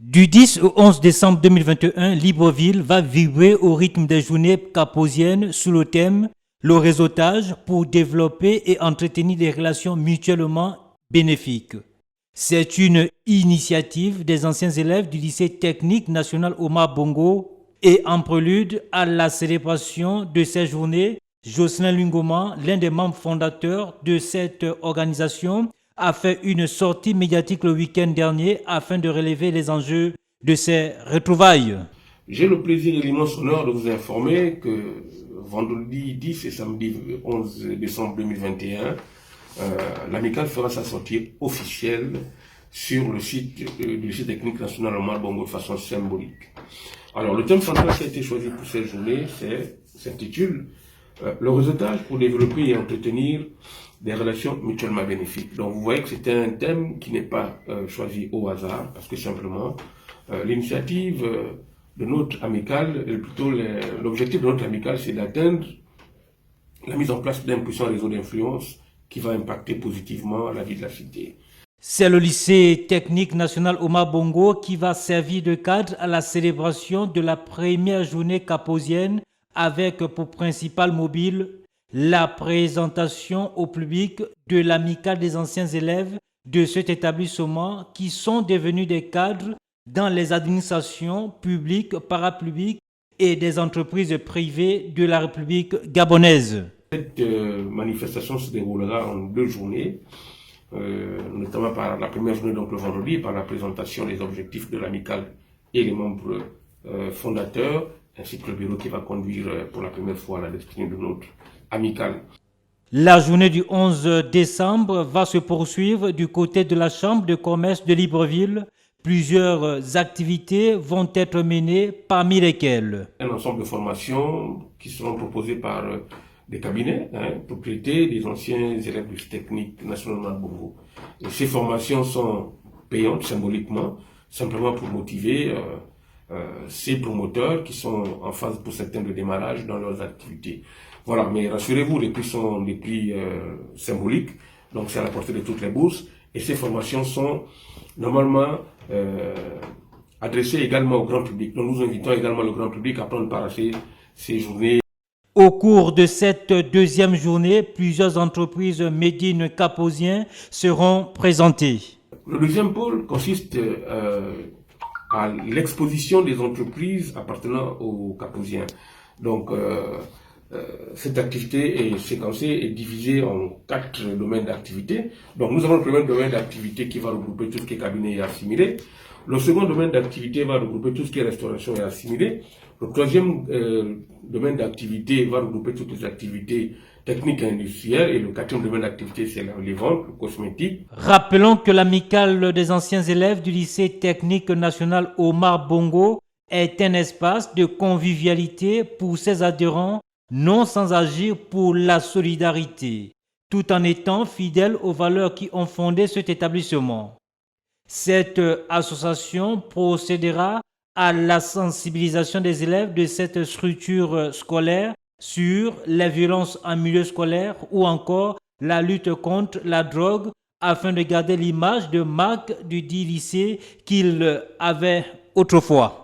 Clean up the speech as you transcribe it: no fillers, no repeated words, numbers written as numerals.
Du 10 au 11 décembre 2021, Libreville va vibrer au rythme des journées caposiennes sous le thème « Le réseautage pour développer et entretenir des relations mutuellement bénéfiques ». C'est une initiative des anciens élèves du lycée technique national Omar Bongo et en prélude à la célébration de ces journées, Jocelyn Lungoma, l'un des membres fondateurs de cette organisation, a fait une sortie médiatique le week-end dernier afin de relever les enjeux de ces retrouvailles. J'ai le plaisir et l'immense honneur de vous informer que vendredi 10 et samedi 11 décembre 2021, l'amicale fera sa sortie officielle sur le site du lycée technique national Omar Bongo de façon symbolique. Alors le thème central qui a été choisi pour cette journée s'intitule le réseautage pour développer et entretenir des relations mutuellement bénéfiques. Donc vous voyez que c'est un thème qui n'est pas choisi au hasard, parce que simplement l'initiative de notre amicale, plutôt l'objectif de notre amicale, c'est d'atteindre la mise en place d'un puissant réseau d'influence qui va impacter positivement la vie de la cité. C'est le lycée technique national Omar Bongo qui va servir de cadre à la célébration de la première journée caposienne avec pour principal mobile la présentation au public de l'amicale des anciens élèves de cet établissement qui sont devenus des cadres dans les administrations publiques, parapubliques et des entreprises privées de la République gabonaise. Cette manifestation se déroulera en 2 journées, notamment par la première journée, donc le vendredi, par la présentation des objectifs de l'amicale et les membres fondateurs, ainsi que le bureau qui va conduire pour la première fois la destinée de notre amicale. La journée du 11 décembre va se poursuivre du côté de la Chambre de commerce de Libreville. Plusieurs activités vont être menées, parmi lesquelles un ensemble de formations qui seront proposées par des cabinets, propriétés des anciens élèves du technique national Bongo. Et ces formations sont payantes symboliquement, simplement pour motiver ces promoteurs qui sont en phase pour certains de démarrage dans leurs activités. Voilà, mais rassurez-vous, les prix sont des prix symboliques, donc c'est à la portée de toutes les bourses, et ces formations sont normalement adressées également au grand public. Donc nous invitons également le grand public à prendre part à ces journées. Au cours de cette deuxième journée, plusieurs entreprises Médine Caposien seront présentées. Le deuxième pôle consiste à l'exposition des entreprises appartenant aux Caposiens. Donc, cette activité est séquencée et divisée en 4 domaines d'activité. Donc, nous avons le premier domaine d'activité qui va regrouper tout ce qui est cabinet et assimilé. Le second domaine d'activité va regrouper tout ce qui est restauration et assimilé. Le troisième domaine d'activité va regrouper toutes les activités techniques et industrielles. Et le quatrième domaine d'activité, c'est les ventes, le cosmétique. Rappelons que l'amicale des anciens élèves du lycée technique national Omar Bongo est un espace de convivialité pour ses adhérents, non sans agir pour la solidarité, tout en étant fidèle aux valeurs qui ont fondé cet établissement. Cette association procédera à la sensibilisation des élèves de cette structure scolaire sur les violences en milieu scolaire ou encore la lutte contre la drogue afin de garder l'image de marque du dit lycée qu'il avait autrefois.